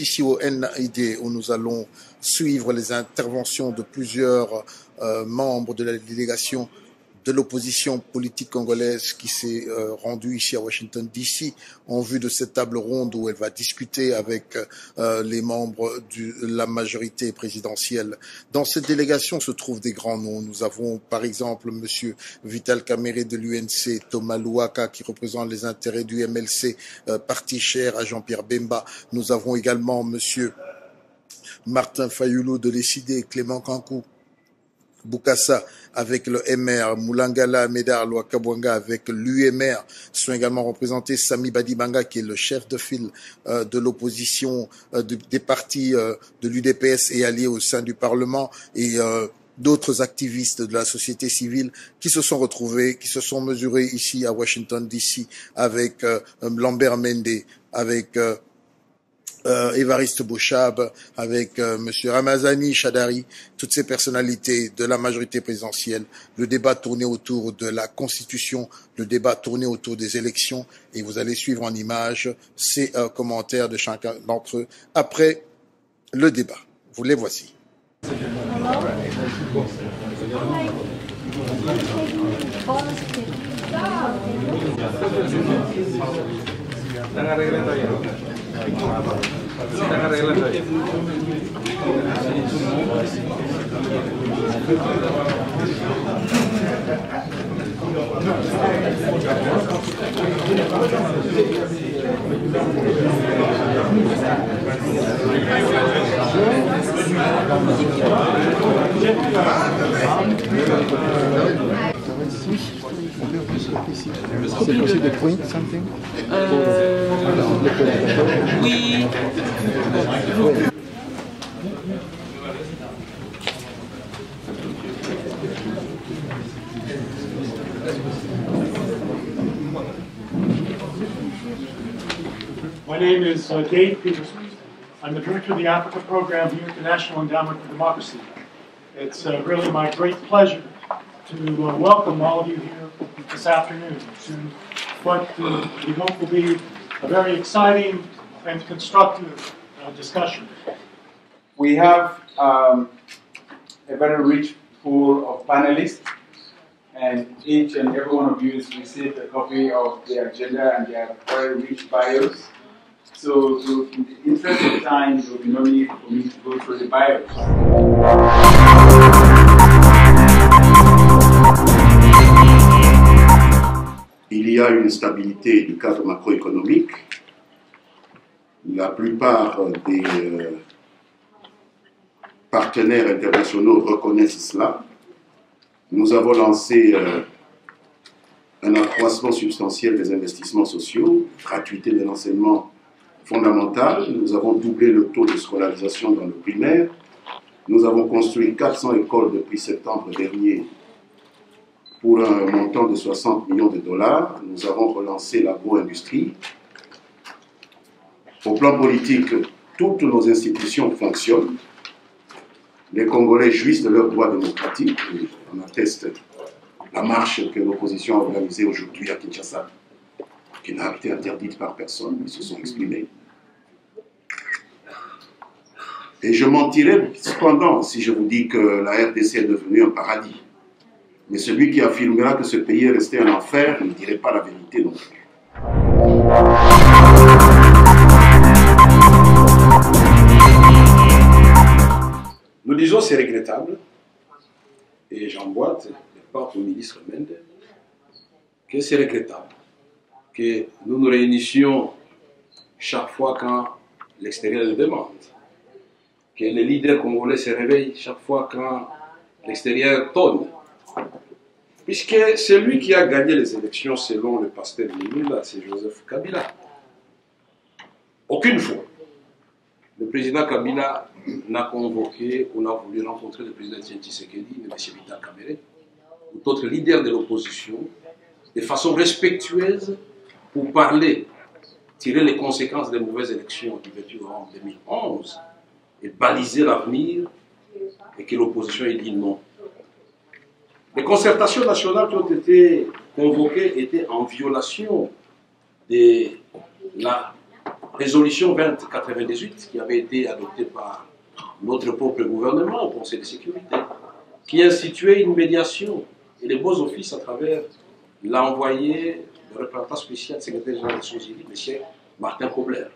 ici au NID où nous allons suivre les interventions de plusieurs membres de la délégation de l'opposition politique congolaise qui s'est rendue ici à Washington DC en vue de cette table ronde où elle va discuter avec les membres de la majorité présidentielle. Dans cette délégation se trouvent des grands noms. Nous avons par exemple Monsieur Vital Kamerhe de l'UNC, Thomas Louaka qui représente les intérêts du MLC, parti cher à Jean-Pierre Bemba. Nous avons également Monsieur Martin Fayulu de l'ECD, Clément Kankou Bukassa avec le MR, Moulangala Médard Louakabwanga avec l'UMR, sont également représentés Sami Badibanga qui est le chef de file de l'opposition des partis de l'UDPS et alliés au sein du Parlement et d'autres activistes de la société civile qui se sont retrouvés, qui se sont mesurés ici à Washington DC avec Lambert Mende, avec Évariste Bouchab, avec Monsieur Ramazani Chadari, toutes ces personnalités de la majorité présidentielle. Le débat tournait autour de la Constitution, le débat tournait autour des élections, et vous allez suivre en images ces commentaires de chacun d'entre eux après le débat. Vous les voici. C'est possible de print something? Oui. My name is Dave Peterson. I'm the director of the Africa program here at the National Endowment for Democracy. It's really my great pleasure to welcome all of you here this afternoon to what we hope will be a very exciting and constructive discussion. We have a very rich pool of panelists, and each and every one of you has received a copy of the agenda and their very rich bios. So, in the interest of time, there will be no need for me to go through the bios. Il y a une stabilité du cadre macroéconomique. La plupart des partenaires internationaux reconnaissent cela. Nous avons lancé un accroissement substantiel des investissements sociaux, gratuité de l'enseignement fondamental. Nous avons doublé le taux de scolarisation dans le primaire. Nous avons construit 400 écoles depuis septembre dernier pour un montant de 60 millions de dollars. Nous avons relancé l'agro-industrie. Au plan politique, toutes nos institutions fonctionnent. Les Congolais jouissent de leurs droits démocratiques. On atteste la marche que l'opposition a organisée aujourd'hui à Kinshasa, qui n'a été interdite par personne, ils se sont exprimés. Et je mentirais cependant si je vous dis que la RDC est devenue un paradis. Mais celui qui affirmera que ce pays est resté un enfer ne dirait pas la vérité non plus. Nous disons c'est regrettable, et j'emboîte les portes au ministre Mende, que c'est regrettable que nous nous réunissions chaque fois quand l'extérieur le demande, que les leaders congolais se réveillent chaque fois quand l'extérieur tonne. Puisque celui qui a gagné les élections selon le pasteur Limula, c'est Joseph Kabila. Aucune fois, le président Kabila n'a convoqué ou n'a voulu rencontrer le président Tshisekedi, ni M. Vital Kamerhe, ou d'autres leaders de l'opposition, de façon respectueuse pour parler, tirer les conséquences des mauvaises élections du 28 novembre 2011 et baliser l'avenir, et que l'opposition ait dit non. Les concertations nationales qui ont été convoquées étaient en violation de la résolution 2098 qui avait été adoptée par notre propre gouvernement au Conseil de sécurité, qui instituait une médiation et les beaux offices à travers l'envoyé, le représentant spécial du secrétaire général des Nations Unies, M. Martin Kobler.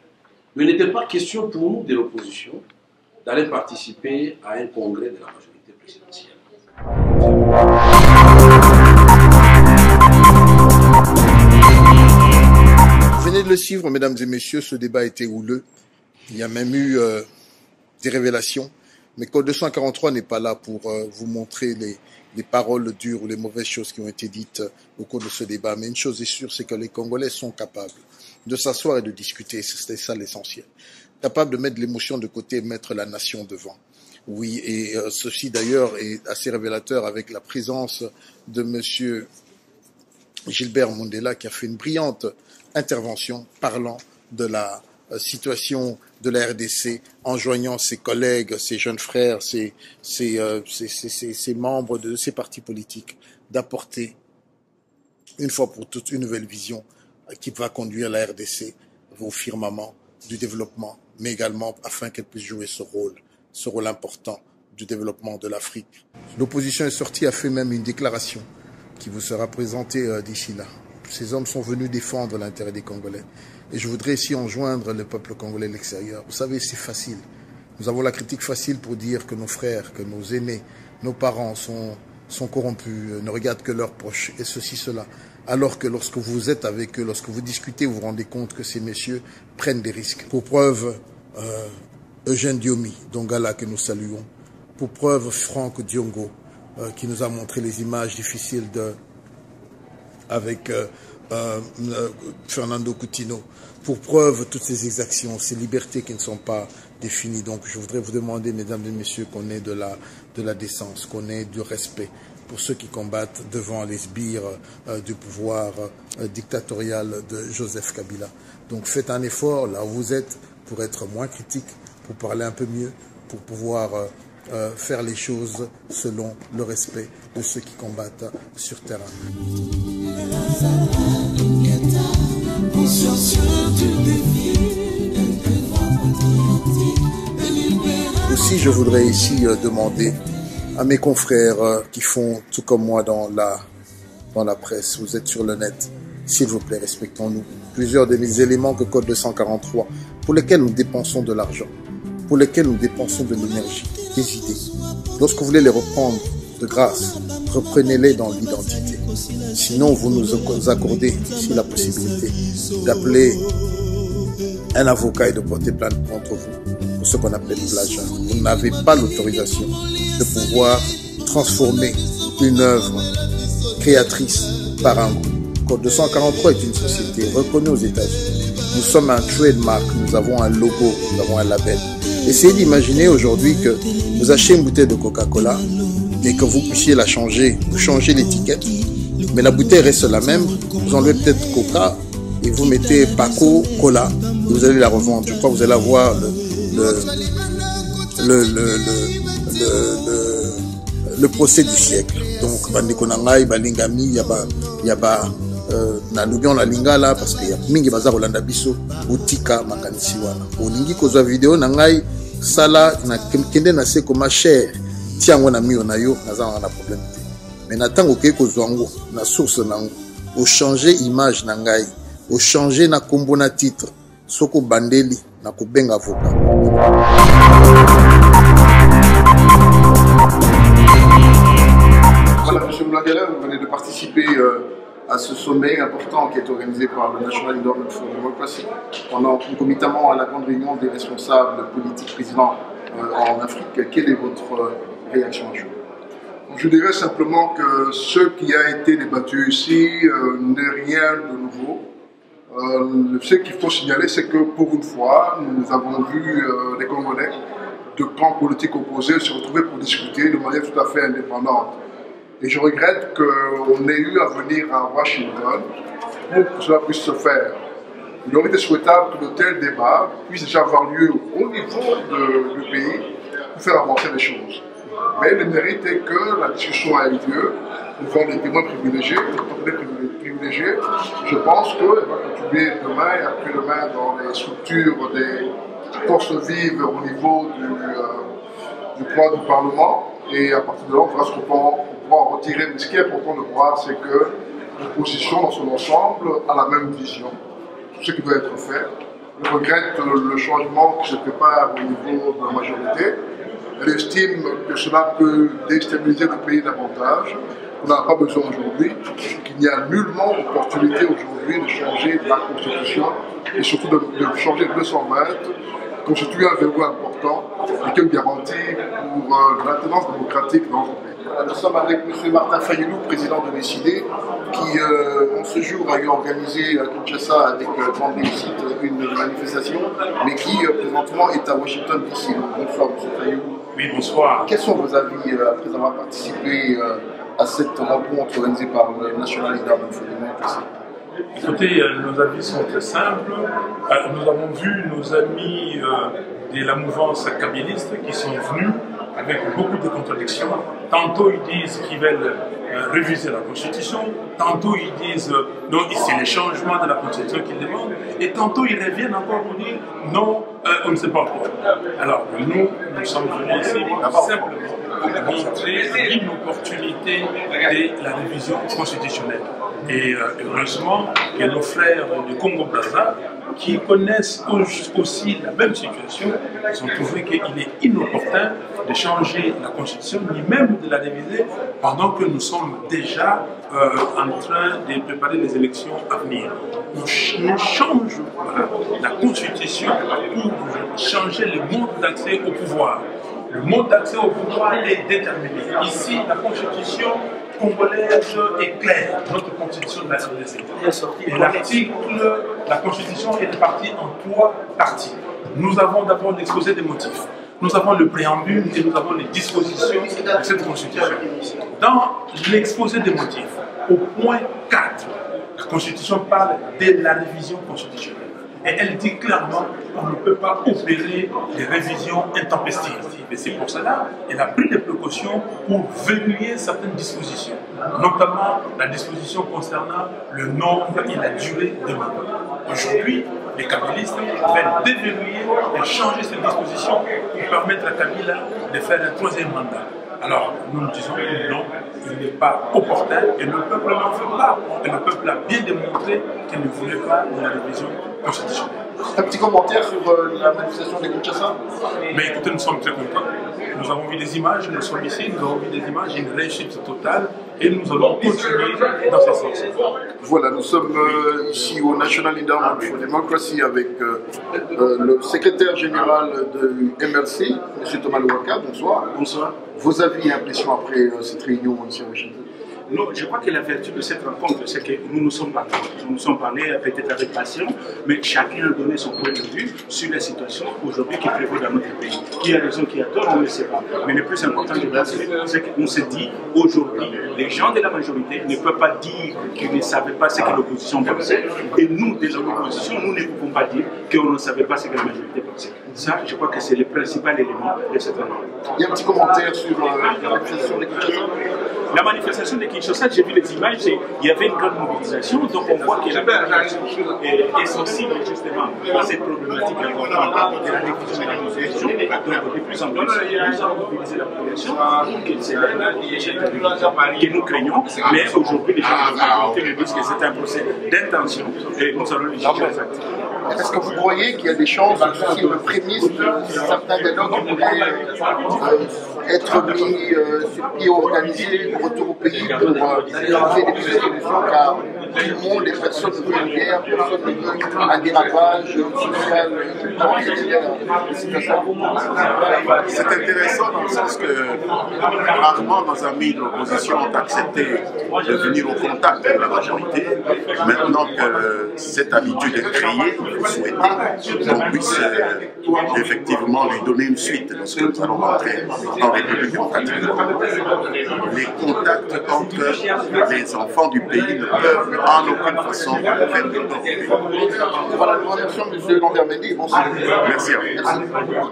Mais il n'était pas question pour nous de l'opposition d'aller participer à un congrès de la majorité présidentielle. Vous venez de le suivre, mesdames et messieurs, ce débat était houleux. Il y a même eu des révélations. Mais Code 243 n'est pas là pour vous montrer les paroles dures ou les mauvaises choses qui ont été dites au cours de ce débat. Mais une chose est sûre, c'est que les Congolais sont capables de s'asseoir et de discuter. C'était ça l'essentiel. Capables de mettre l'émotion de côté et mettre la nation devant. Oui, et ceci d'ailleurs est assez révélateur avec la présence de monsieur Gilbert Mundela qui a fait une brillante intervention parlant de la situation de la RDC, enjoignant ses collègues, ses jeunes frères, ses membres de ces partis politiques d'apporter une fois pour toutes une nouvelle vision qui va conduire la RDC au firmament du développement, mais également afin qu'elle puisse jouer ce rôle important du développement de l'Afrique. L'opposition est sortie, a fait même une déclaration qui vous sera présentée d'ici là. Ces hommes sont venus défendre l'intérêt des Congolais. Et je voudrais ici enjoindre le peuple congolais de l'extérieur. Vous savez, c'est facile. Nous avons la critique facile pour dire que nos frères, que nos aînés, nos parents sont corrompus, ne regardent que leurs proches, et ceci, cela. Alors que lorsque vous êtes avec eux, lorsque vous discutez, vous vous rendez compte que ces messieurs prennent des risques. Pour preuve, Eugène Diomi, Dongala, que nous saluons. Pour preuve, Franck Diongo, qui nous a montré les images difficiles avec Fernando Coutinho. Pour preuve, toutes ces exactions, ces libertés qui ne sont pas définies. Donc, je voudrais vous demander, mesdames et messieurs, qu'on ait de la décence, qu'on ait du respect pour ceux qui combattent devant les sbires du pouvoir dictatorial de Joseph Kabila. Donc, faites un effort là où vous êtes pour être moins critique, pour parler un peu mieux, pour pouvoir faire les choses selon le respect de ceux qui combattent sur terrain. Aussi, je voudrais ici demander à mes confrères qui font tout comme moi dans la presse, vous êtes sur le net, s'il vous plaît, respectons-nous. Plusieurs des éléments que Code 243, pour lesquels nous dépensons de l'argent, pour lesquels nous dépensons de l'énergie, des idées. Lorsque vous voulez les reprendre de grâce, reprenez-les dans l'identité. Sinon, vous nous accordez ici la possibilité d'appeler un avocat et de porter plainte contre vous pour ce qu'on appelle plagiat. Vous n'avez pas l'autorisation de pouvoir transformer une œuvre créatrice par un goût. Code 243 est une société reconnue aux États-Unis. Nous sommes un trademark, nous avons un logo, nous avons un label. Essayez d'imaginer aujourd'hui que vous achetez une bouteille de Coca-Cola et que vous puissiez la changer, vous changez l'étiquette, mais la bouteille reste la même, vous enlevez peut-être Coca et vous mettez Paco Cola et vous allez la revendre. Je crois que vous allez avoir le procès du siècle. Donc, bandeko nangai balingami yaba na lubion la lingala parce que ya mingi baza kolanda biso utika makanisi wana. Olingi kozwa video nangai sala na kende na se koma cher tiango na mio na yo naza na problème te. Mais na tango ke kozwa ngo na source nango o changer image nangai, o changer na kombo na titre soko bandeli na kobenga avocat. Voilà, M. Mlangela, vous venez de participer à ce sommet important qui est organisé par le National Endowment for Democracy, concomitamment à la grande réunion des responsables politiques présidents en Afrique. Quelle est votre réaction à chaud? Je dirais simplement que ce qui a été débattu ici n'est rien de nouveau. Ce qu'il faut signaler, c'est que pour une fois, nous avons vu les Congolais de camps politiques opposés se retrouver pour discuter de manière tout à fait indépendante. Et je regrette qu'on ait eu à venir à Washington pour que cela puisse se faire. Il aurait été souhaitable que de tels débats puissent déjà avoir lieu au niveau du pays pour faire avancer les choses. Mais le mérite est que la discussion a eu lieu, nous avons des témoins privilégiés, des partenaires privilégiés. Je pense qu'elle va continuer demain et après-demain dans les structures des forces vives au niveau du pouvoir du Parlement. Et à partir de là, on verra ce qu'on pourra en retirer. Mais ce qui est important de voir, c'est que l'opposition dans son ensemble a la même vision, tout ce qui doit être fait. Elle regrette le changement qui se prépare au niveau de la majorité. Elle estime que cela peut déstabiliser le pays davantage. On n'en a pas besoin aujourd'hui, qu'il n'y a nullement opportunité aujourd'hui de changer la Constitution et surtout de changer le 220, constituer un verrou important et qu'une garantie pour l'alternance démocratique dans notre pays. Nous sommes avec M. Martin Fayoulou, président de l'ECD, qui en ce jour a eu organisé à Kinshasa avec grande réussite une manifestation, mais qui présentement est à Washington DC. Bonsoir M. Fayoulou. Oui, bonsoir. Quels sont vos avis après avoir participé à cette rencontre organisée par le National Endowment for Democracy? Écoutez, nos avis sont très simples. Nous avons vu nos amis de la mouvance kabyliste qui sont venus avec beaucoup de contradictions. Tantôt ils disent qu'ils veulent réviser la Constitution, tantôt ils disent non, c'est les changements de la Constitution qu'ils demandent, et tantôt ils reviennent encore pour dire non, on ne sait pas encore. Alors nous sommes venus ici simplement montrer l'inopportunité de la révision constitutionnelle. Et heureusement que nos frères du Congo-Brazza, qui connaissent aussi la même situation, ils ont trouvé qu'il est inopportun de changer la Constitution, ni même de la réviser, pendant que nous sommes déjà en train de préparer les élections à venir. Nous changeons la Constitution pour changer le mode d'accès au pouvoir. Le mode d'accès au pouvoir est déterminé. Ici, la Constitution congolaise est claire, notre Constitution de la RDC. Et la Constitution est répartie en 3 parties. Nous avons d'abord l'exposé des motifs. Nous avons le préambule et nous avons les dispositions de cette Constitution. Dans l'exposé des motifs, au point 4, la Constitution parle de la révision constitutionnelle. Et elle dit clairement qu'on ne peut pas opérer des révisions intempestives. Et c'est pour cela qu'elle a pris des précautions pour verrouiller certaines dispositions, notamment la disposition concernant le nombre et la durée des mandats. Aujourd'hui, les kabylistes veulent déverrouiller et changer cette disposition pour permettre à Kabila de faire un 3e mandat. Alors, nous disons que non, il n'est pas opportun et le peuple n'en veut pas. Et le peuple a bien démontré qu'il ne voulait pas de la révision constitutionnelle. Un petit commentaire sur la manifestation de Kinshasa? Mais écoutez, nous sommes très contents. Nous avons vu des images, nous sommes ici, nous avons vu des images, une réussite totale et nous allons continuer dans ce sens. Voilà, nous sommes ici au National Endowment for Democracy avec le secrétaire général de MLC, M. Thomas Louaka. Bonsoir. Bonsoir. Vos avis et impressions après cette réunion ici à Washington? Non, je crois que la vertu de cette rencontre, c'est que nous nous sommes parlé. Nous nous sommes parlé peut-être avec passion, mais chacun a donné son point de vue sur la situation aujourd'hui qui prévaut dans notre pays. Qui a raison, qui a tort, on ne le sait pas. Mais le plus important de là, c'est qu'on se dit aujourd'hui, les gens de la majorité ne peuvent pas dire qu'ils ne savaient pas ce que l'opposition pensait. Et nous, de l'opposition, nous ne pouvons pas dire qu'on ne savait pas ce que la majorité pensait. Ça, je crois que c'est le principal élément de cette rencontre. Il y a un petit commentaire sur la manifestation de Kinshasa? La manifestation de Kinshasa, j'ai vu les images, il y avait une grande mobilisation, donc on voit que la population est sensible justement à cette problématique importante de la révision de la Constitution. Donc de plus en plus, nous avons mobilisé la population pour qu'elle s'élève que nous craignons, mais aujourd'hui les gens de la majorité nous disent que c'est un procès d'intention et nous allons les juger les actes. Est-ce que vous croyez qu'il y a des chances, si le prémisse de certains des nôtres pourraient être mis sur pied organisé de retour au pays pour trouver des solutions, car tout le monde, les personnes ne veulent une guerre, personne ne veut un dérapage social, C'est intéressant dans le sens que rarement nos amis de l'opposition ont accepté de venir au contact de la majorité. Maintenant que cette habitude est créée, vous souhaitez qu'on puisse effectivement lui donner une suite lorsque nous allons rentrer en République démocratique du Congo. Les contacts entre les enfants du pays ne peuvent en aucune façon faire des temps. Voilà, nous remercions M. Lambermendy. Bonsoir. Merci.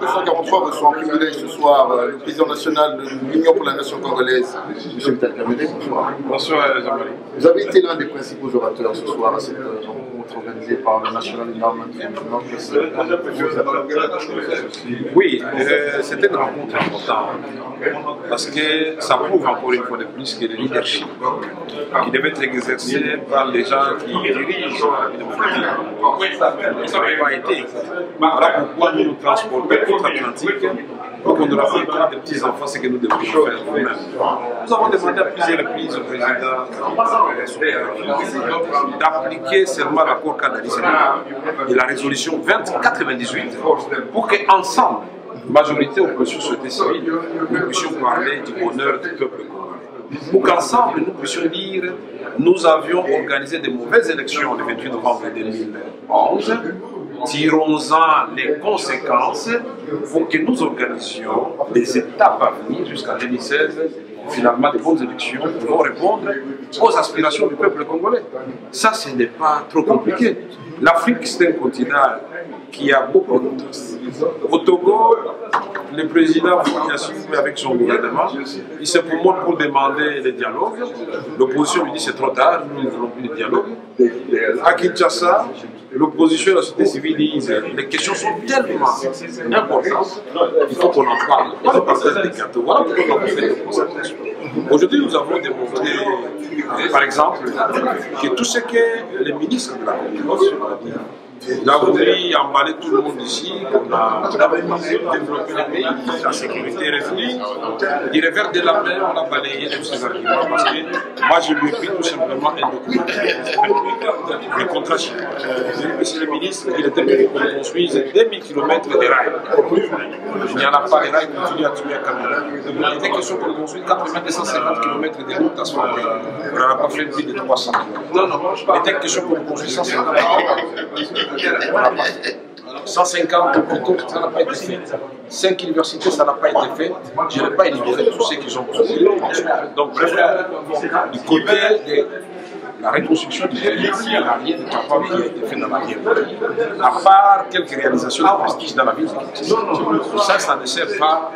243 reçoit en privilège ce soir le président national de l'Union pour la nation congolaise, M. Lambermendy. Bonsoir. Bonsoir, Jean-Marie. Vous avez été l'un des principaux orateurs ce soir à cette rencontre organisée par le National Endowment Fund. Oui, c'était une rencontre importante parce que ça prouve encore une fois de plus que le leadership qui devait être exercé par les gens qui dirigent la vie démocratique, ça n'avait pas été. Voilà pourquoi nous nous transportons outre-Atlantique pour qu'on ne raconte pas des petits-enfants ce que nous devrions faire nous-mêmes. Nous avons demandé à plusieurs reprises au président d'appliquer seulement l'accord Kadali et la résolution 2098 pour qu'ensemble, majorité, opposition, société civile, nous puissions parler du bonheur du peuple congolais. Pour qu'ensemble, nous puissions dire nous avions organisé de mauvaises élections le 28 novembre 2011, tirons-en les conséquences pour que nous organisions les étapes à venir jusqu'en 2016, finalement des bonnes élections qui vont répondre aux aspirations du peuple congolais. Ça, ce n'est pas trop compliqué. L'Afrique, c'est un continent qui a beaucoup de contrastes. Au Togo, le président Foucault avec son gouvernement, il se promonte pour demander le dialogue. L'opposition lui dit c'est trop tard, nous ne voulons plus de dialogue. À Kinshasa, l'opposition et la société civile disent les questions sont tellement importantes, il faut qu'on en parle. Il faut partager des cartes. Voilà pourquoi on a fait des concertations. Aujourd'hui, nous avons démontré, par exemple, que tout ce que les ministres de la communication ont dit, il a voulu emballer tout le monde ici, on a développé le pays, la sécurité est revenue, du revers de la main, on a balayé tous ces arguments parce que moi je lui ai pris tout simplement un document, le contrat chinois. J'ai dit, monsieur le ministre, il était prévu qu'on construise 2000 km de rails. Il n'y en a pas, les rails continuent à tuer à Cameroun. Il était question qu'on construise 250 km de routes asphaltées. On n'en a pas fait plus de 300 km. Non, non, il était question qu'on construise 150 km. 150 plutôt, ça n'a pas été fait. 5 universités, ça n'a pas été fait. Je n'ai pas énuméré tous ceux qui ont produit. Donc, bref, du côté de la reconstruction du pays, il n'y a rien de capable qui a été fait dans la vie, à part quelques réalisations de prestige dans la ville. Ça ne sert pas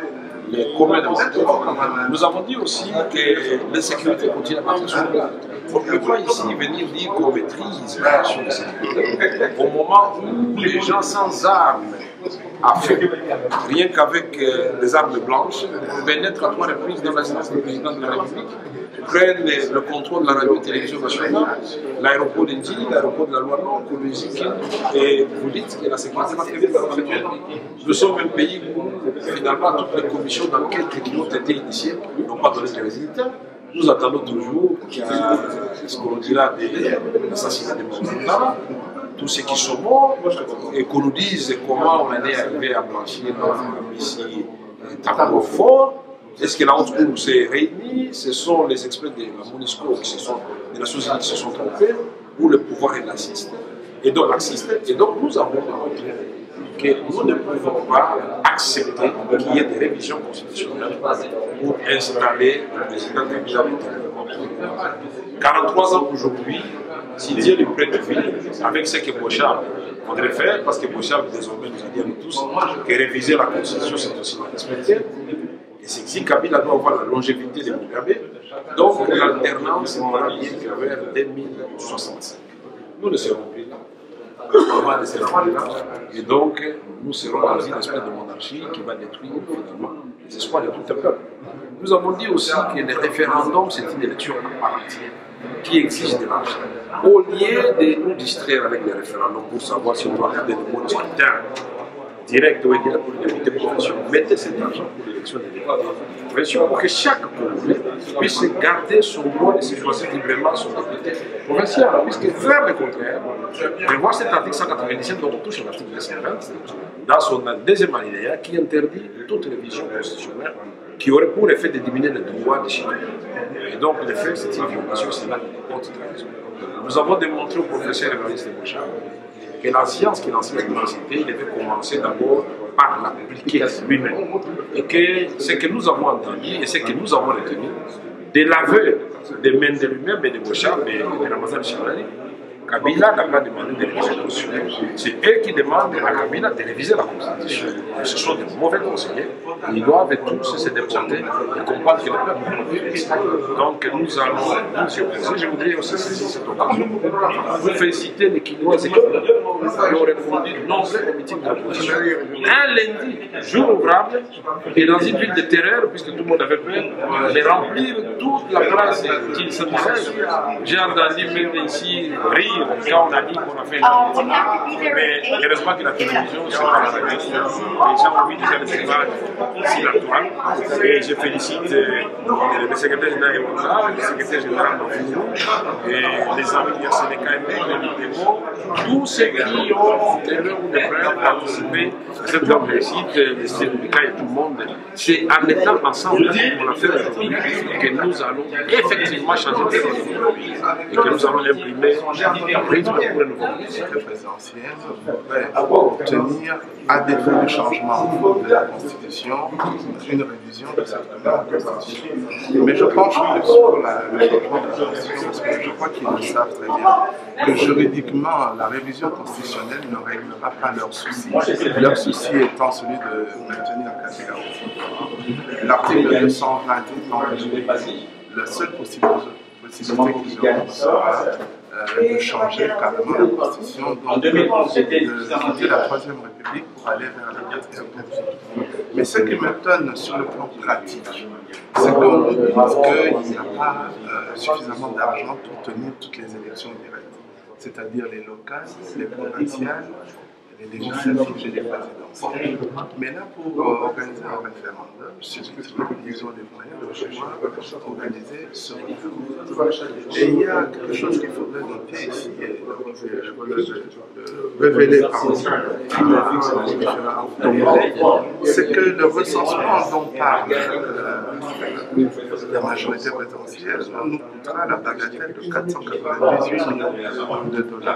les communs de Nous avons dit aussi que l'insécurité continue à partir sur le plan. On ne peut pas ici venir dire qu'on maîtrise la question de sécurité. Au moment où les gens sans armes à feu, rien qu'avec des armes blanches, pénètrent à 3 reprises dans la résidence du président de la République, prennent le contrôle de la radio et télévision nationale, l'aéroport d'Indji, l'aéroport de la Loi Cologique, et vous dites que la sécurité va très bien dans le pays. Nous sommes un pays où finalement toutes les commissions d'enquête qui ont été initiées n'ont pas donné de résultats. Nous attendons toujours qu'il y a ce qu'on dira des assassinats de musulmans, tous ceux qui sont morts, et qu'on nous dise comment on est arrivé à blanchir ici Tambo fort. Est-ce que la haute cour s'est réunie? Ce sont les experts de la MONUSCO des Nations Unies qui se sont trompés, ou le pouvoir est laxiste. Et donc nous avons montré que nous ne pouvons pas accepter qu'il y ait des révisions constitutionnelles pour installer le président Kabila. 43 ans aujourd'hui, si Dieu lui prête de vie, avec ce que Bochab voudrait faire, parce que Bochab désormais nous a dit à nous tous que réviser la constitution c'est aussi la respecter. Et c'est que si Kabila doit avoir la longévité de Mugabe, donc l'alternance va bien vers 2065. Nous ne serons plus là. Et donc, nous serons dans une espèce de monarchie qui va détruire finalement les espoirs de tout un peuple. Nous avons dit aussi que le référendum, c'est une élection à part entière qui exige de l'argent. Au lieu de nous distraire avec les référendums pour savoir si on doit garder le mot de scrutin direct ou indirect pour les députés professionnels, mettez cet argent pour l'élection des députés pour que chaque Congolais puisse garder son droit de se choisir librement son député provincial. Puisque faire le contraire, prévoir cet article 197 dont on touche à l'article 220, dans son deuxième alinéa, qui interdit toute révision constitutionnelle qui aurait pour effet de diminuer les droits des citoyens. Et donc, le fait, c'est une violation, c'est là une haute trahison. Nous avons démontré au professeur Évariste Bochab que la science qu'il enseigne à l'université, il devait commencer d'abord par l'appliquer lui-même. Et que ce que nous avons entendu et ce que nous avons retenu, de l'aveu des mains de lui-même et de Bocham et de Ramazan Chirali. Kabila n'a pas demandé de réviser la Constitution. C'est eux qui demandent à Kabila de réviser la Constitution. Ce sont de mauvais conseillers. Ils doivent tous se déporter et comprendre que le peuple. Donc nous allons nous y opposer. Je voudrais aussi saisir cette occasion pour féliciter les Kinois et qui ont répondu nombreux au meeting de l'opposition. Un lundi, jour ouvrable, et dans une ville de terreur, puisque tout le monde avait peur, de remplir toute la place qu'il se disait. J'ai entendu même ici rire quand on a dit qu'on a fait mais heureusement que la télévision, c'est pas la révolution. Les gens ont vu déjà les images ici la toile. Et je félicite le secrétaire général Emonda, le secrétaire général Mafou, et les amis de Sénéca et Médémo, tous ceux qui ont de l'heure ou de frères participé à cette grande réussite, les syndicats et tout le monde. C'est en étant ensemble qu'on a fait aujourd'hui que nous allons effectivement changer de société et que nous allons imprimer le rythme pour le nouveau La présidentielle devrait obtenir, à défaut du changement de la Constitution, une révision de cette Constitution. Mais je penche plus sur le changement de la Constitution parce que je crois qu'ils le savent très bien que juridiquement, la révision constitutionnelle ne réglera pas leurs soucis. Leur souci étant celui de maintenir la Kabila. L'article 220 la seule possibilité qu'ils auront sera de changer carrément la Constitution, donc de quitter la Troisième République pour aller vers la Quatrième République. Mais ce qui m'étonne sur le plan pratique, c'est qu'on nous dit qu'il n'y a pas suffisamment d'argent pour tenir toutes les élections directes, c'est-à-dire les locales, les provinciales, les législatives et les présidentielles. Mais là, pour organiser un référendum, subitement, ils ont les moyens de pouvoir organiser ce référendum. Et il y a quelque chose qu'il faudrait noter ici, et révéler par c'est que le recensement dont parle la majorité présidentielle nous coûtera la bagatelle de 498 millions de dollars.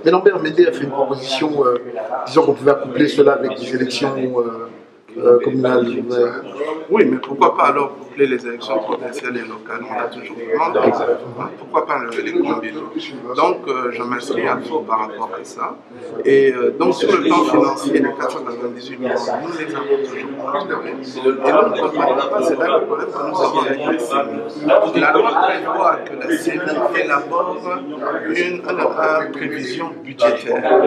Mais Lambert Médé a fait une proposition, disons qu'on pouvait accoupler cela avec des élections communales. Oui, mais pourquoi pas alors coupler les élections provinciales et locales? On a toujours demandé. Pourquoi pas les combiner? Donc, je m'inscris à fond par rapport à ça. Et donc, sur le plan financier, les 498 millions, nous les avons toujours considérés. Et nous ne comprenons pas, c'est là le problème que nous avons avec les CENI. La loi prévoit que la CENI élabore une prévision budgétaire,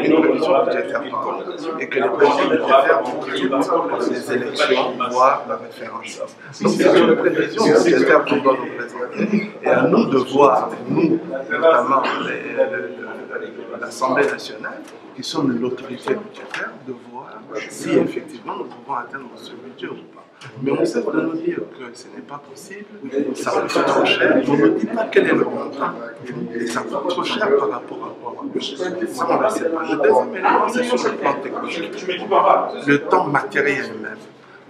et que les prévisions budgétaires pour toutes les élections, voire la référence. Donc c'est une prévision budgétaire qu'on doit nous présenter. Et à nous de voir, nous, notamment l'Assemblée nationale, qui sommes l'autorité budgétaire, de voir si effectivement nous pouvons atteindre ce budget ou pas. Mais on sait de nous dire que ce n'est pas possible, ça coûte trop cher, on ne dit pas quel est le montant, et ça coûte trop cher par rapport à quoi. Ça, on ne sait pas. Le deuxième élément, c'est sur le plan technique, le temps matériel même.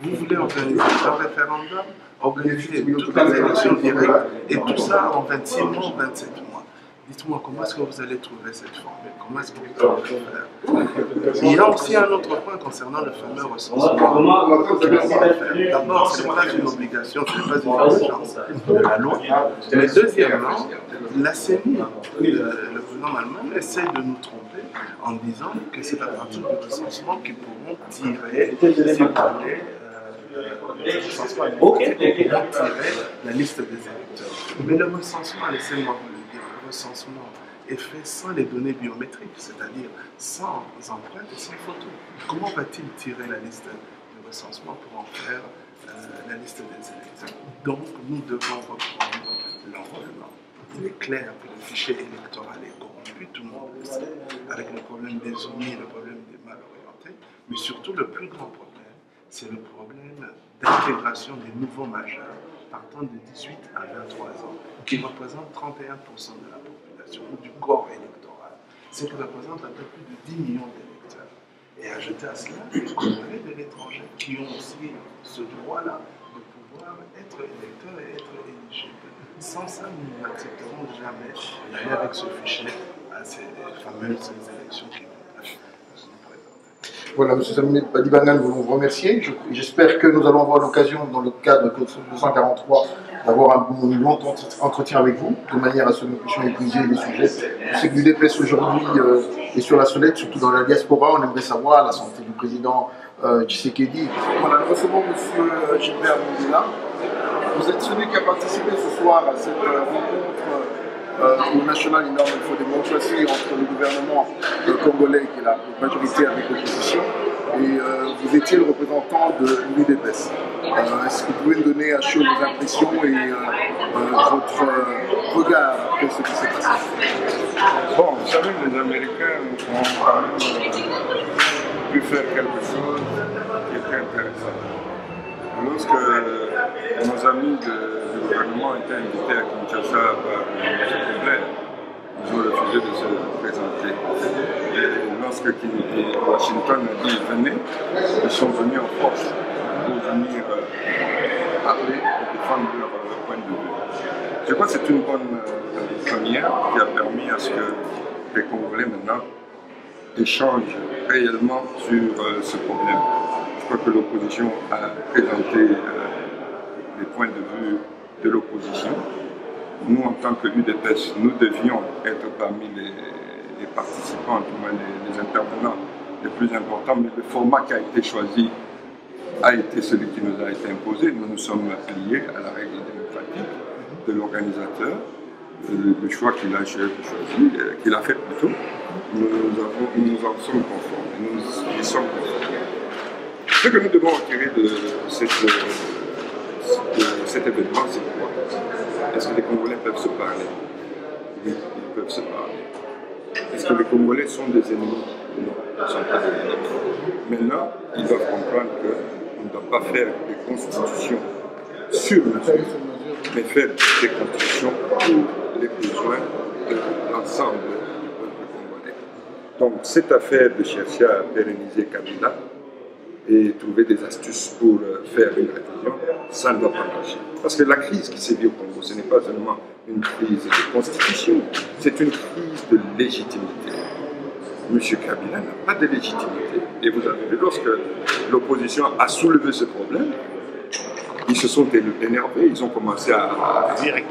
Vous voulez organiser un référendum, organiser toutes les élections directes, et tout ça en 26 mois, 27 mois. Dites-moi, comment est-ce que vous allez trouver cette formule? Comment est-ce que vous allez faire? Il y a aussi un autre point concernant le fameux recensement. D'abord, ce n'est pas une obligation, ce n'est pas une exigence de la loi. Mais deuxièmement, la CENI, le président Malman, essaie de nous tromper en disant que c'est à partir du recensement qu'ils pourront tirer, si vous voulez, la liste des électeurs. Mais le recensement, laissez-moi vous le dire, le recensement est fait sans les données biométriques, c'est-à-dire sans empreintes et sans photos. Comment va-t-il tirer la liste de recensement pour en faire la liste des électeurs? Donc nous devons reprendre l'enrôlement. Il est clair que le fichier électoral est corrompu, tout le monde le sait, avec le problème des omis, le problème des mal orientés, mais surtout le plus grand problème, c'est le problème d'intégration des nouveaux majeurs partant de 18 à 23 ans, qui représentent 31% de la population ou du corps électoral, ce qui représente un peu plus de 10 millions d'électeurs. Et ajouter à cela les Congolais de l'étranger qui ont aussi ce droit-là de pouvoir être électeurs et être éligibles. Sans ça, nous n'accepterons jamais d'aller avec ce fichier à ces fameuses élections qui vont être. Voilà, M. Samouné Badibangan, nous vous remercier. J'espère que nous allons avoir l'occasion, dans le cadre de 243, d'avoir un long entretien avec vous, de manière à ce que nous puissions épuiser les sujets. Je sais que l'UDPS aujourd'hui est sur la sellette, surtout dans la diaspora. On aimerait savoir la santé du président Tshisekedi. Voilà, nous recevons M. Gilbert Mondela. Vous êtes celui qui a participé ce soir à cette rencontre au National Endowment for Democracy entre le gouvernement congolais, qui est la majorité avec l'opposition, et vous étiez le représentant de l'UDPS. Est-ce que vous pouvez nous donner à chaud vos impressions et votre regard sur ce qui s'est passé? Bon, vous savez, les Américains ont quand même pu faire quelque chose qui était intéressant. Lorsque nos amis du gouvernement étaient invités à Kinshasa par M. Kobler, ils ont refusé de se présenter. Et lorsque Washington a dit venez, ils sont venus en force pour venir parler et défendre leur point de vue. Je crois que c'est une bonne première qui a permis à ce que les Congolais maintenant échangent réellement sur ce problème. Je crois que l'opposition a présenté les points de vue de l'opposition. Nous, en tant que UDPS, nous devions être parmi les participants, du moins les intervenants les plus importants, mais le format qui a été choisi a été celui qui nous a été imposé. Nous nous sommes pliés à la règle démocratique de l'organisateur. Le choix qu'il a choisi, qu'il a fait plutôt, nous en sommes conformes et nous y sommes conformes. Ce que nous devons retirer de cet événement, c'est quoi? Est-ce que les Congolais peuvent se parler? Oui, ils peuvent se parler. Est-ce que les Congolais sont des ennemis? Non, ils ne sont pas des ennemis. Maintenant, ils doivent comprendre qu'on ne doit pas faire des constitutions sur mesure, mais faire des constitutions pour les besoins de l'ensemble du peuple congolais. Donc, cette affaire de chercher à pérenniser Kabila et trouver des astuces pour faire une révision, ça ne doit pas marcher. Parce que la crise qui sévit au Congo, ce n'est pas seulement une crise de constitution, c'est une crise de légitimité. M. Kabila n'a pas de légitimité. Et vous avez vu, lorsque l'opposition a soulevé ce problème, ils se sont énervés, ils ont commencé à tirer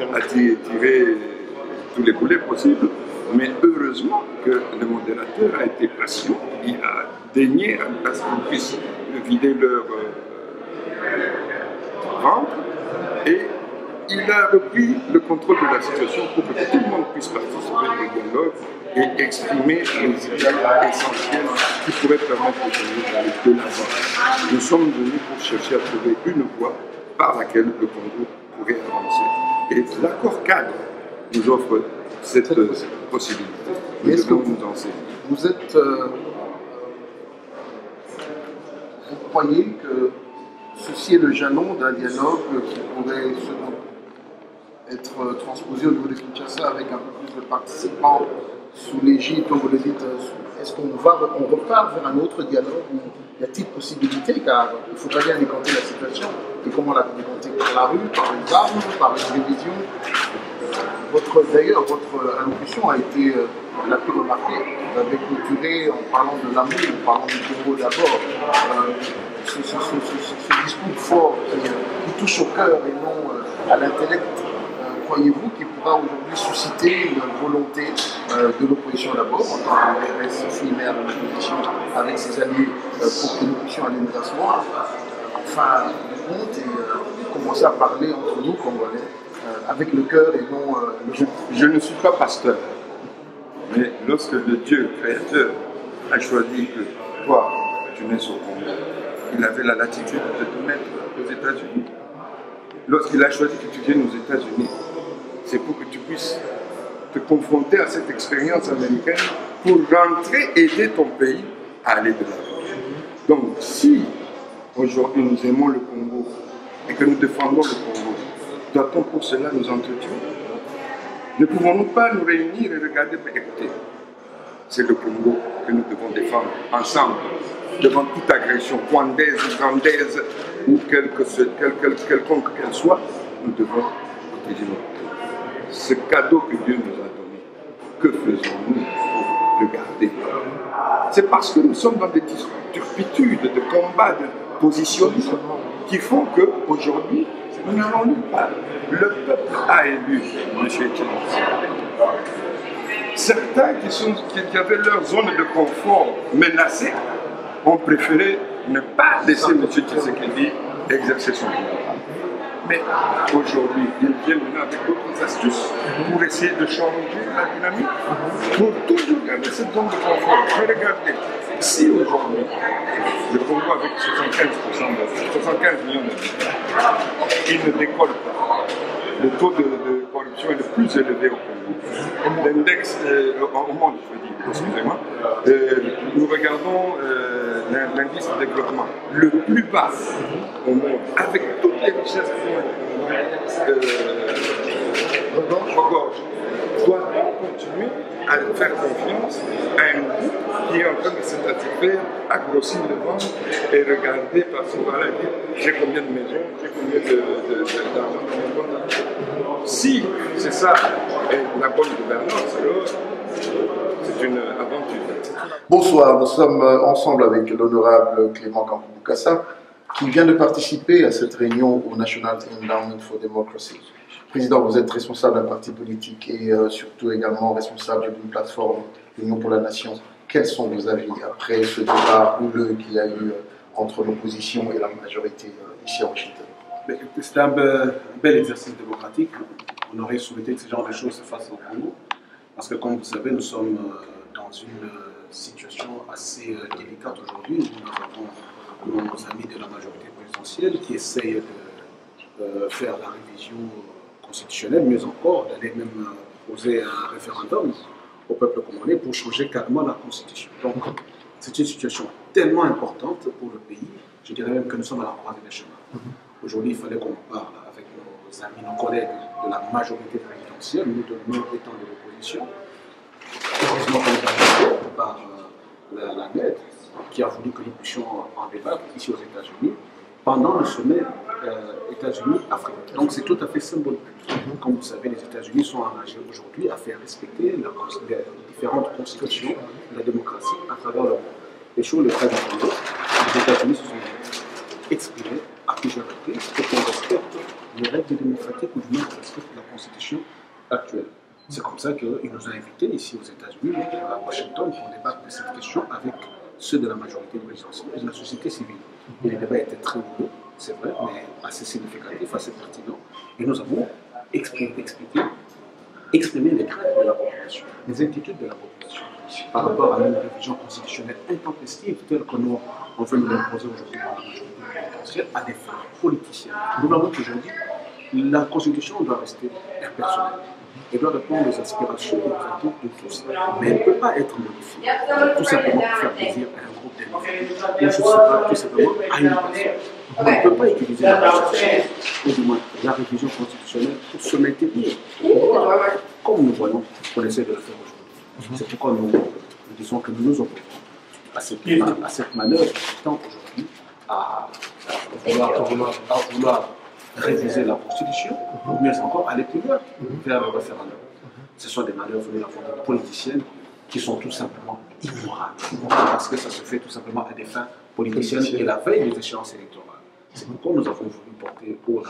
tous les boulets possibles. Mais heureusement que le modérateur a été patient, il a daigné à ce qu'ils puissent vider leur ventre et il a repris le contrôle de la situation pour que tout le monde puisse participer au dialogue et exprimer les idées essentielles qui pourraient permettre de d'aller de l'avant. Nous sommes venus pour chercher à trouver une voie par laquelle le Congo pourrait avancer. Et l'accord cadre nous offre cette possibilité. Mais est-ce que vous êtes... vous croyez que ceci est le jalon d'un dialogue qui pourrait être transposé au niveau de Kinshasa avec un peu plus de participants sous l'égide, comme vous le dites? Est-ce qu'on repart vers un autre dialogue? Y a-t-il possibilité? Car il faudra bien décanter la situation. Et comment la décanter? Par la rue, par les armes, par une révision? D'ailleurs, votre allocution a été la plus remarquée. Vous avez clôturé en parlant de l'amour, en parlant du Congo d'abord. Ce discours fort qui touche au cœur et non à l'intellect, croyez-vous qu'il pourra aujourd'hui susciter une volonté de l'opposition d'abord, en tant que RS maire de l'opposition avec ses alliés, pour que nous puissions aller nous asseoir, enfin, du compte et commencer à parler entre nous, Congolais, avec le cœur et non le ventre. Je ne suis pas pasteur, mais lorsque le Dieu créateur a choisi que toi, tu naisses au Congo, il avait la latitude de te mettre aux États-Unis. Lorsqu'il a choisi que tu viennes aux États-Unis, c'est pour que tu puisses te confronter à cette expérience américaine pour rentrer, aider ton pays à aller de l'avant. Donc, si aujourd'hui nous aimons le Congo et que nous défendons le Congo, doit-on pour cela nous entretuer? Ne pouvons-nous pas nous réunir et regarder, mais écoutez, c'est le Congo que nous devons défendre ensemble devant toute agression, rwandaise, ugandaise ou quelconque qu'elle soit, nous devons protéger notre pays. Ce cadeau que Dieu nous a donné, que faisons-nous pour le garder? C'est parce que nous sommes dans des turpitudes de combats, de positionnement, qui font qu'aujourd'hui, Nous n'allons nulle part. Le peuple a élu M. Etienne. Certains qui avaient leur zone de confort menacée ont préféré ne pas laisser M. Tshisekedi exercer son pouvoir. Mais aujourd'hui, ils viennent maintenant avec d'autres astuces pour essayer de changer la dynamique, pour toujours garder cette zone de confort. Mais regardez, si aujourd'hui, le Congo avec 75 millions d'habitants, il ne décolle pas, le taux de corruption est le plus élevé au Congo. L'index au monde, je veux dire, excusez-moi, nous regardons l'indice de développement le plus bas au monde, avec toutes les richesses regorge. Doit-on continuer à faire confiance à un groupe qui est en train de se satisfaire, à grossir le ventre et regarder par-ci par-là et dire j'ai combien de maisons, j'ai combien d'argent dans mon compte. Si c'est ça la bonne gouvernance, alors c'est une aventure. Bonsoir, nous sommes ensemble avec l'honorable Clément Kampou-Bokassa qui vient de participer à cette réunion au National Endowment for Democracy. Président, vous êtes responsable d'un parti politique et surtout également responsable d'une plateforme L'Union pour la Nation. Quels sont vos avis après ce débat houleux qu'il y a eu entre l'opposition et la majorité ici à Washington? C'est un bel exercice démocratique. On aurait souhaité que ce genre de choses se fassent au Congo. Parce que, comme vous savez, nous sommes dans une situation assez délicate aujourd'hui. Nous avons nos amis de la majorité présidentielle qui essayent de faire la révision constitutionnelle, mieux encore, d'aller même poser un référendum au peuple congolais pour changer carrément la constitution. Donc, c'est une situation tellement importante pour le pays, je dirais même que nous sommes à la croisée des chemins. Aujourd'hui, il fallait qu'on parle avec nos amis, nos collègues de la majorité présidentielle, nous étant de l'opposition. Heureusement qu'on est passé par la NED, qui a voulu que nous puissions en débattre ici aux États-Unis, pendant le sommet États-Unis-Afrique. Donc c'est tout à fait symbolique. Comme vous savez, les États-Unis sont engagés aujourd'hui à faire respecter les différentes constitutions de la démocratie à travers le monde. Les choses, le très important, les États-Unis se sont exprimés à plusieurs reprises pour qu'on respecte les règles démocratiques ou du moins qu'on respecte la constitution actuelle. C'est comme ça qu'ils nous ont invités ici aux États-Unis, à Washington, pour débattre de cette question avec ceux de la majorité présidentielle et de la société civile. Et les débats étaient très lourds, c'est vrai, mais assez significatifs, assez pertinents. Et nous avons exprimé les craintes de la population, les inquiétudes de la population par rapport à une révision constitutionnelle intempestive telle que nous on veut nous l'imposer aujourd'hui par la majorité présidentielle à des fins politiciennes. Nous l'avons toujours dit, la constitution doit rester impersonnelle. Elle doit répondre aux aspirations et aux attentes de tous. Mais elle ne peut pas être modifiée, tout simplement pour faire plaisir à un groupe d'individus. Ou je sais pas, tout simplement à une personne. On ne peut pas utiliser la constitution, ou du moins la révision constitutionnelle, pour se maintenir. Comme nous voyons qu'on essaie de le faire aujourd'hui. C'est pourquoi nous disons que nous nous opposons à cette manœuvre qui tend aujourd'hui à vouloir réviser la Constitution, ou mieux encore aller plus loin vers le référendum. Ce sont des manœuvres de la volonté politicienne qui sont tout simplement immorales, parce que ça se fait tout simplement à des fins politiciennes et la veille des échéances électorales. C'est pourquoi nous avons voulu porter haut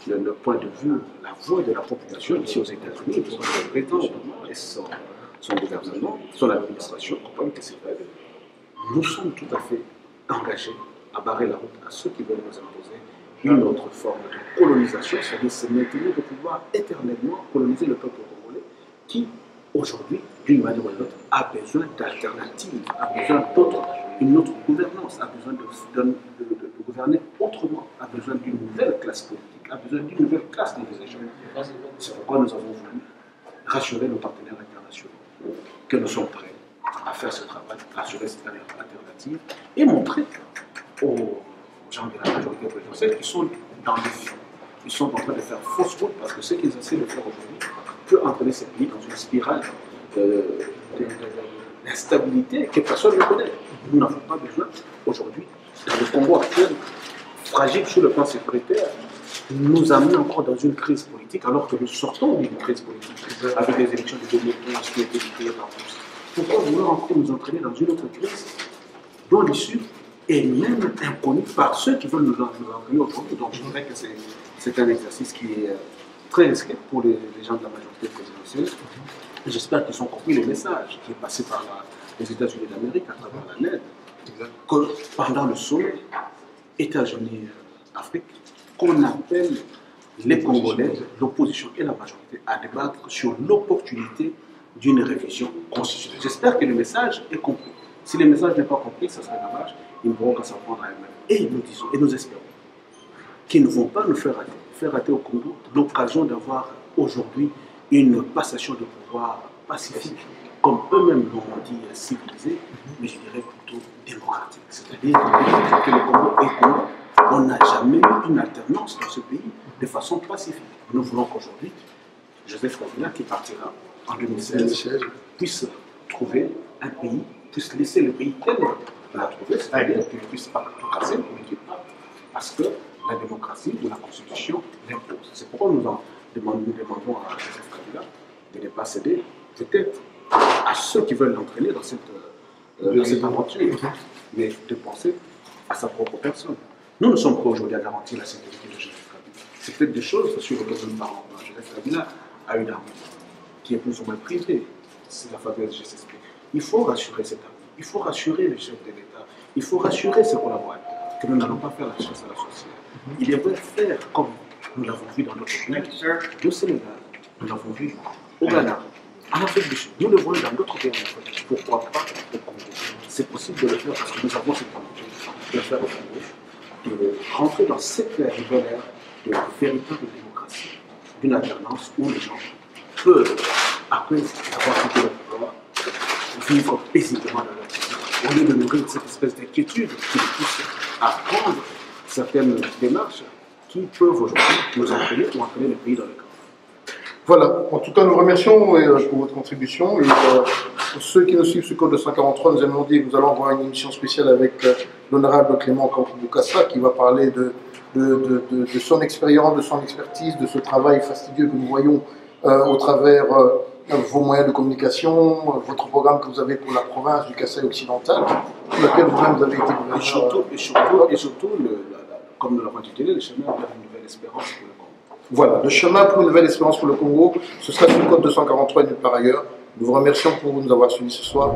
le point de vue, la voix de la population ici aux États-Unis, pour le président et son gouvernement, son administration, comprendre que c'est vrai. Nous sommes tout à fait engagés à barrer la route à ceux qui veulent nous imposer une autre forme de colonisation, c'est-à-dire se maintenir de pouvoir éternellement coloniser le peuple congolais qui, aujourd'hui, d'une manière ou d'une autre, a besoin d'alternatives, a besoin d'une autre gouvernance, a besoin de gouverner autrement, a besoin d'une nouvelle classe politique, a besoin d'une nouvelle classe de dirigeants. C'est pourquoi nous avons voulu rassurer nos partenaires internationaux que nous sommes prêts à faire ce travail, à assurer cette alternative et montrer aux gens de la majorité présidentielle qui sont dans le fond. Ils sont en train de faire fausse route parce que ce qu'ils essaient de faire aujourd'hui peut entraîner ce pays dans une spirale d'instabilité que personne ne connaît. Nous n'avons pas besoin aujourd'hui, dans le Congo actuel, fragile sur le plan sécuritaire, nous amener encore dans une crise politique alors que nous sortons d'une crise politique avec les élections de 2015 qui ont été décriées par tous. Pourquoi vouloir encore nous entraîner dans une autre crise dont l'issue et même inconnue par ceux qui veulent nous entraîner aujourd'hui. Donc je dirais que c'est un exercice qui est très risqué pour les gens de la majorité présidentielle. J'espère qu'ils ont compris le message qui est passé par les États-Unis d'Amérique à travers la NED, que pendant le sommet États-Unis-Afrique, qu'on appelle les Congolais, l'opposition et la majorité à débattre sur l'opportunité d'une révision constitutionnelle. J'espère que le message est compris. Si le message n'est pas compris, ça serait dommage. Ils ne pourront qu'à s'en prendre à eux-mêmes. Et nous disons, et nous espérons, qu'ils ne vont pas nous faire rater au Congo l'occasion d'avoir aujourd'hui une passation de pouvoir pacifique, comme eux-mêmes l'ont dit, civilisé, mais je dirais plutôt démocratique. C'est-à-dire que le Congo est Congo. On n'a jamais eu une alternance dans ce pays de façon pacifique. Nous voulons qu'aujourd'hui, Joseph Kabila, qui partira en 2016, puisse trouver un pays, puisse laisser le pays tel qu'il a trouvé, c'est-à-dire qu'il ne puisse pas tout casser, mais qu'il parte, parce que la démocratie de la Constitution l'impose. C'est pourquoi nous demandons à Joseph Kabila de ne pas céder, peut-être à ceux qui veulent l'entraîner dans cette aventure, mais de penser à sa propre personne. Nous ne sommes pas aujourd'hui à garantir la sécurité de Joseph Kabila. C'est peut-être des choses sur lesquelles nous parlons. Joseph Kabila a une armée qui est plus ou moins privée. C'est la fameuse GCSP. Il faut rassurer cette armée. Il faut rassurer les chefs de l'État. Il faut rassurer ses collaborateurs que nous n'allons pas faire la chasse à la sorcière. Il devrait faire comme nous l'avons vu dans d'autres pays, au Sénégal, nous l'avons vu au Ghana, en Afrique du Sud. Nous le voyons dans d'autres pays en Afrique. Pourquoi pas au Congo? C'est possible de le faire parce que nous avons cette volonté de le faire au Congo, de rentrer dans cette nouvelle ère de véritable démocratie, d'une alternance où les gens peuvent, après avoir quitté le pouvoir, vivre paisiblement dans leur pays, au lieu de nourrir cette espèce d'inquiétude qui les pousse à prendre certaines démarches qui peuvent aujourd'hui nous entraîner ou entraîner le pays dans le camp. Voilà, en tout cas nous remercions pour votre contribution. Et pour ceux qui nous suivent sur Code 243, nous allons dire, nous allons avoir une émission spéciale avec l'honorable Clément Kampou-Bokassa qui va parler de son expérience, de son expertise, de ce travail fastidieux que nous voyons au travers vos moyens de communication, votre programme que vous avez pour la province du Kasaï occidental, pour laquelle vous-même vous avez été gouverneur. Et surtout comme nous l'avons dit, le chemin vers une nouvelle espérance pour le Congo. Voilà, le chemin pour une nouvelle espérance pour le Congo, ce sera sur le Code 243 et nulle part ailleurs. Nous vous remercions pour nous avoir suivis ce soir.